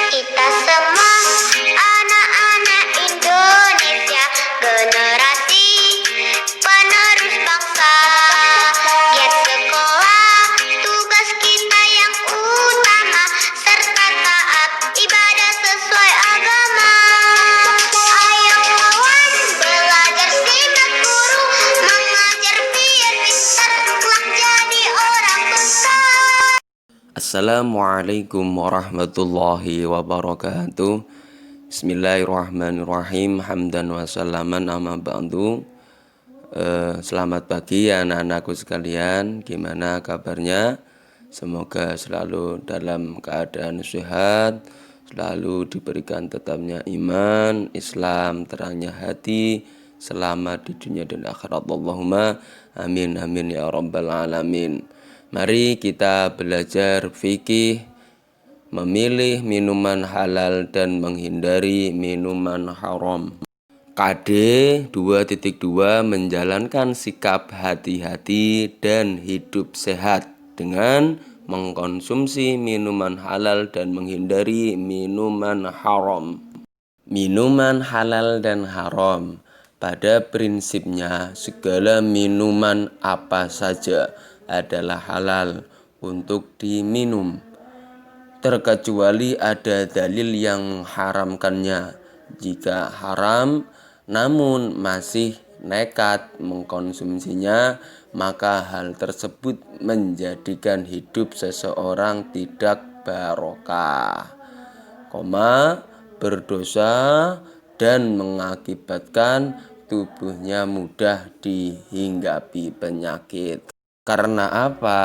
Kita semua anak-anak Indonesia, generasi penerus bangsa. Giat sekolah, tugas kita yang utama, serta taat ibadah sesuai agama. Ayo kawan, belajar simak guru, mengajar biar pintar, kelak jadi orang besar. Assalamualaikum warahmatullahi wabarakatuh. Bismillahirrahmanirrahim. Hamdan wa salaman amma ba'du. Selamat pagi anak-anakku sekalian. Gimana kabarnya? Semoga selalu dalam keadaan sehat, selalu diberikan tetapnya iman, Islam, terangnya hati, selamat di dunia dan akhirat. Allahumma amin amin ya rabbal alamin. Mari kita belajar fikih, memilih minuman halal dan menghindari minuman haram. KD 2.2 menjalankan sikap hati-hati dan hidup sehat dengan mengkonsumsi minuman halal dan menghindari minuman haram. Minuman halal dan haram, pada prinsipnya segala minuman apa saja adalah halal untuk diminum, terkecuali ada dalil yang haramkannya. Jika haram namun masih nekat mengkonsumsinya, maka hal tersebut menjadikan hidup seseorang tidak barokah, berdosa, dan mengakibatkan tubuhnya mudah dihinggapi penyakit. Karena apa?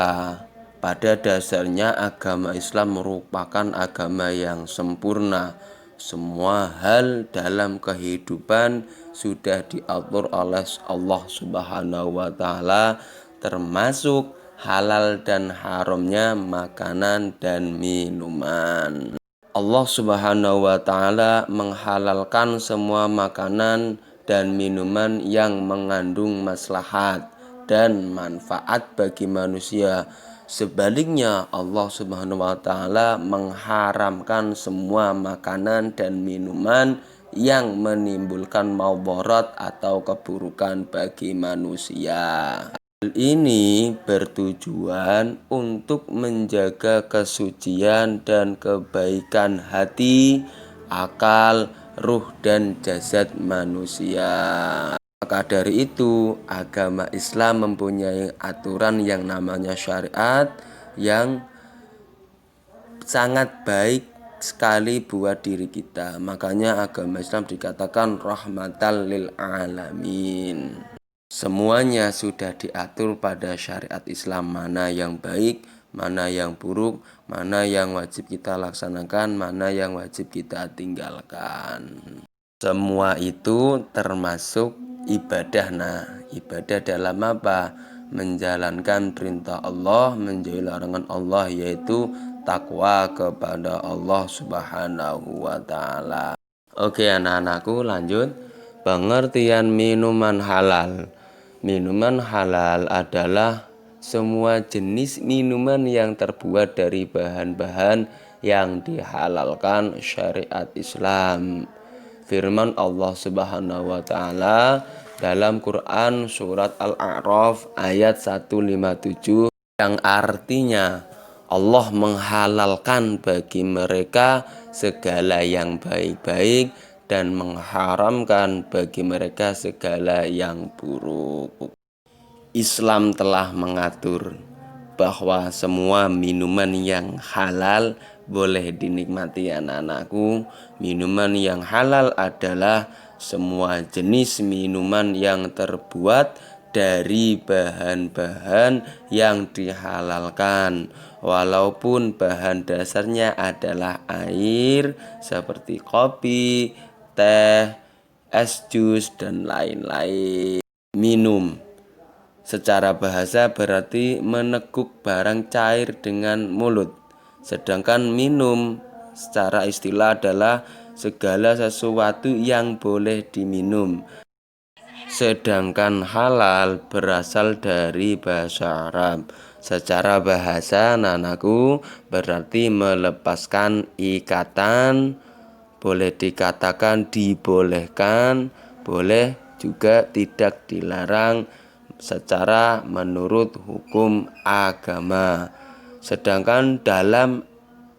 Pada dasarnya agama Islam merupakan agama yang sempurna. Semua hal dalam kehidupan sudah diatur oleh Allah Subhanahu wa Ta'ala, termasuk halal dan haramnya makanan dan minuman. Allah Subhanahu wa Ta'ala menghalalkan semua makanan dan minuman yang mengandung maslahat dan manfaat bagi manusia. Sebaliknya, Allah Subhanahu wa Ta'ala mengharamkan semua makanan dan minuman yang menimbulkan madarat atau keburukan bagi manusia. Hal ini bertujuan untuk menjaga kesucian dan kebaikan hati, akal, ruh, dan jasad manusia. Maka dari itu, agama Islam mempunyai aturan yang namanya syariat yang sangat baik sekali buat diri kita. Makanya agama Islam dikatakan rahmatan lil alamin. Semuanya sudah diatur pada syariat Islam, mana yang baik, mana yang buruk, mana yang wajib kita laksanakan, mana yang wajib kita tinggalkan. Semua itu termasuk ibadah. Nah, ibadah dalam apa? Menjalankan perintah Allah, menjauhi larangan Allah, yaitu takwa kepada Allah Subhanahu wa Ta'ala. Oke anak-anakku, lanjut. Pengertian minuman halal. Minuman halal adalah semua jenis minuman yang terbuat dari bahan-bahan yang dihalalkan syariat Islam. Firman Allah Subhanahu wa Ta'ala dalam Quran surat Al-A'raf ayat 157 yang artinya Allah menghalalkan bagi mereka segala yang baik-baik dan mengharamkan bagi mereka segala yang buruk. Islam telah mengatur bahwa semua minuman yang halal boleh dinikmati anak-anakku. Minuman yang halal adalah semua jenis minuman yang terbuat dari bahan-bahan yang dihalalkan, walaupun bahan dasarnya adalah air seperti kopi, teh, es jus, dan lain-lain. Minum secara bahasa berarti meneguk barang cair dengan mulut. Sedangkan minum secara istilah adalah segala sesuatu yang boleh diminum. Sedangkan halal berasal dari bahasa Arab. Secara bahasa nanaku berarti melepaskan ikatan, boleh dikatakan dibolehkan, boleh juga tidak dilarang secara menurut hukum agama. Sedangkan dalam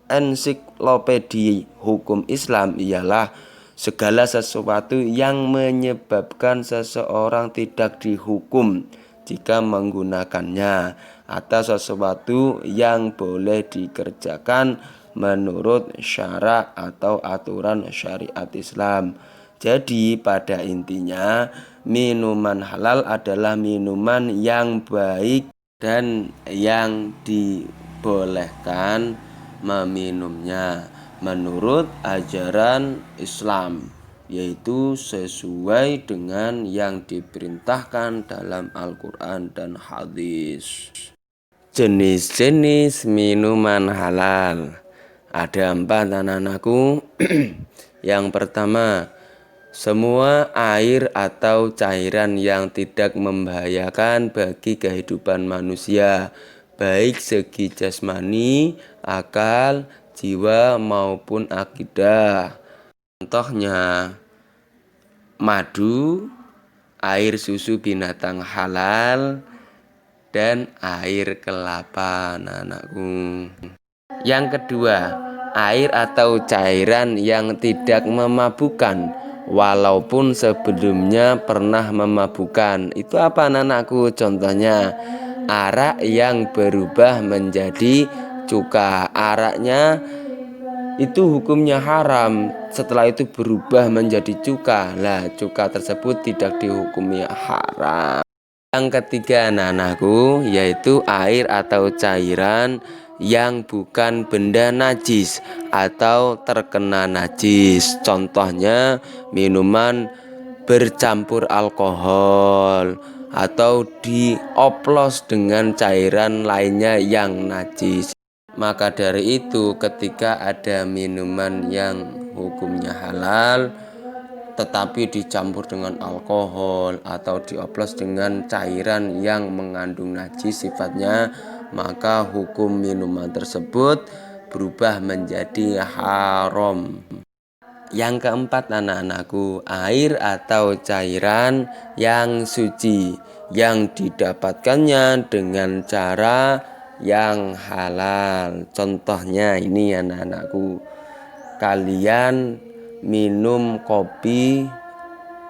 ensiklopedi hukum Islam ialah segala sesuatu yang menyebabkan seseorang tidak dihukum jika menggunakannya, atau sesuatu yang boleh dikerjakan menurut syarak atau aturan syariat Islam. Jadi pada intinya minuman halal adalah minuman yang baik dan yang dibolehkan meminumnya menurut ajaran Islam, yaitu sesuai dengan yang diperintahkan dalam Al-Quran dan hadis. Jenis-jenis minuman halal ada 4 anak-anakku. Yang pertama, semua air atau cairan yang tidak membahayakan bagi kehidupan manusia, baik segi jasmani, akal, jiwa maupun akidah. Contohnya madu, air susu binatang halal, dan air kelapa, anak-anakku. Yang kedua, air atau cairan yang tidak memabukkan walaupun sebelumnya pernah memabukkan. Itu apa, anak-anakku? Contohnya arak yang berubah menjadi cuka. Araknya itu hukumnya haram, setelah itu berubah menjadi cuka. Lah, cuka tersebut tidak dihukumi haram. Yang ketiga, anak-anakku, yaitu air atau cairan yang bukan benda najis atau terkena najis. Contohnya minuman bercampur alkohol atau dioplos dengan cairan lainnya yang najis. Maka dari itu, ketika ada minuman yang hukumnya halal tetapi dicampur dengan alkohol atau dioplos dengan cairan yang mengandung najis sifatnya, maka hukum minuman tersebut berubah menjadi haram. Yang keempat, anak-anakku, air atau cairan yang suci yang didapatkannya dengan cara yang halal. Contohnya ini, anak-anakku, kalian minum kopi,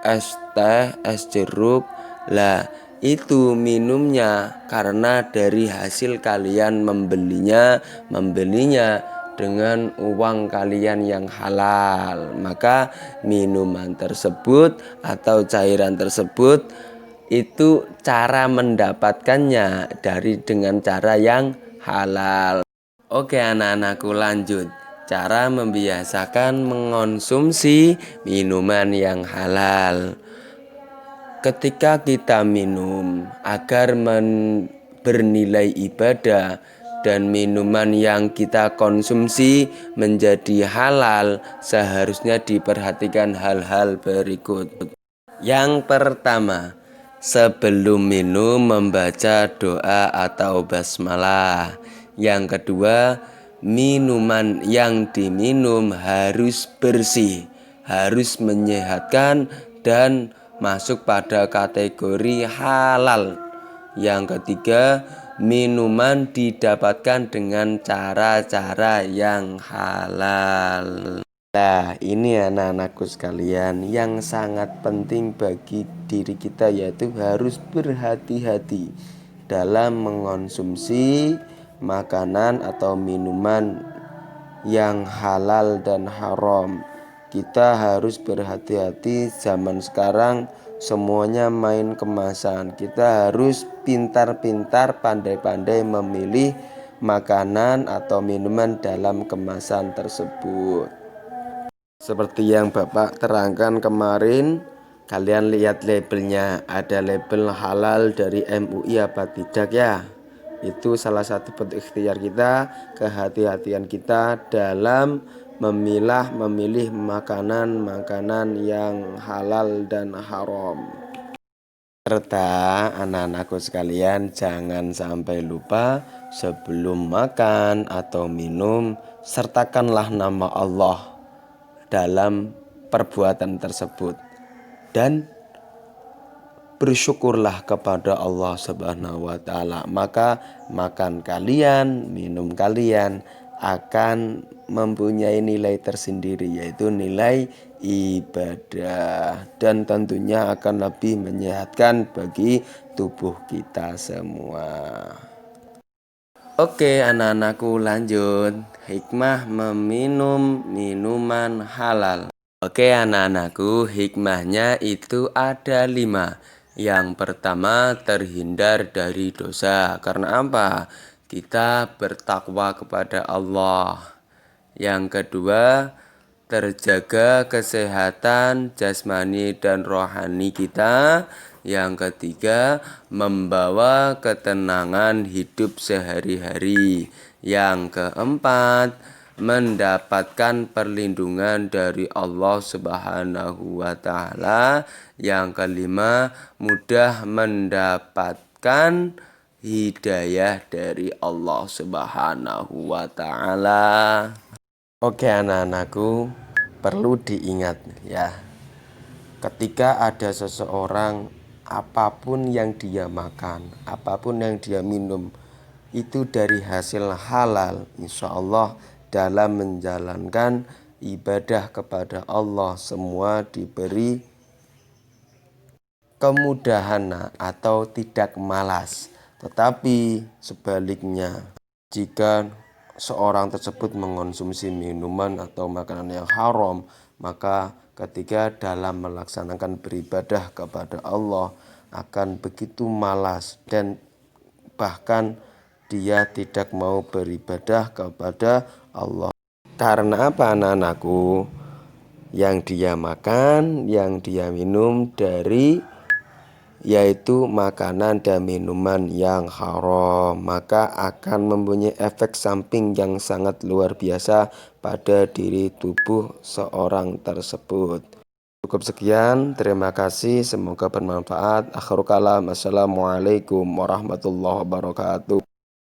es teh, es jeruk, lah itu minumnya karena dari hasil kalian membelinya dengan uang kalian yang halal. Maka minuman tersebut atau cairan tersebut itu cara mendapatkannya dengan cara yang halal. Oke, anak-anakku, lanjut. Cara membiasakan mengonsumsi minuman yang halal. Ketika kita minum agar bernilai ibadah dan minuman yang kita konsumsi menjadi halal, seharusnya diperhatikan hal-hal berikut. Yang pertama, sebelum minum membaca doa atau basmalah. Yang kedua, minuman yang diminum harus bersih, harus menyehatkan dan masuk pada kategori halal. Yang ketiga, minuman didapatkan dengan cara-cara yang halal. Nah, ini anak-anakku sekalian yang sangat penting bagi diri kita, yaitu harus berhati-hati dalam mengonsumsi makanan atau minuman yang halal dan haram. Kita harus berhati-hati, zaman sekarang semuanya main kemasan. Kita harus pintar-pintar, pandai-pandai memilih makanan atau minuman dalam kemasan tersebut. Seperti yang Bapak terangkan kemarin, kalian lihat labelnya, ada label halal dari MUI apa tidak ya? Itu salah satu bentuk ikhtiar kita, kehati-hatian kita dalam memilih makanan-makanan yang halal dan haram. Serta anak-anakku sekalian jangan sampai lupa sebelum makan atau minum sertakanlah nama Allah dalam perbuatan tersebut dan bersyukurlah kepada Allah Subhanahu wa taala, maka makan kalian, minum kalian akan mempunyai nilai tersendiri, yaitu nilai ibadah, dan tentunya akan lebih menyehatkan bagi tubuh kita semua. Oke anak-anakku, lanjut hikmah meminum minuman halal. Oke anak-anakku, hikmahnya itu ada 5. Yang pertama, terhindar dari dosa. Karena apa? Kita bertakwa kepada Allah. Yang kedua, terjaga kesehatan jasmani dan rohani kita. Yang ketiga, membawa ketenangan hidup sehari-hari. Yang keempat, mendapatkan perlindungan dari Allah Subhanahu wa taala. Yang kelima, mudah mendapatkan hidayah dari Allah Subhanahu wa taala. Oke anak-anakku, perlu diingat ya, ketika ada seseorang, apapun yang dia makan, apapun yang dia minum, itu dari hasil halal, insya Allah dalam menjalankan ibadah kepada Allah semua diberi kemudahan atau tidak malas. Tetapi sebaliknya, jika seorang tersebut mengonsumsi minuman atau makanan yang haram, maka ketika dalam melaksanakan beribadah kepada Allah akan begitu malas dan bahkan dia tidak mau beribadah kepada Allah. Karena apa anak-anakku? Yang dia makan, yang dia minum dari yaitu makanan dan minuman yang haram, maka akan mempunyai efek samping yang sangat luar biasa pada diri tubuh seorang tersebut. Cukup sekian, terima kasih, semoga bermanfaat. Akhirul kalam, assalamualaikum warahmatullahi wabarakatuh.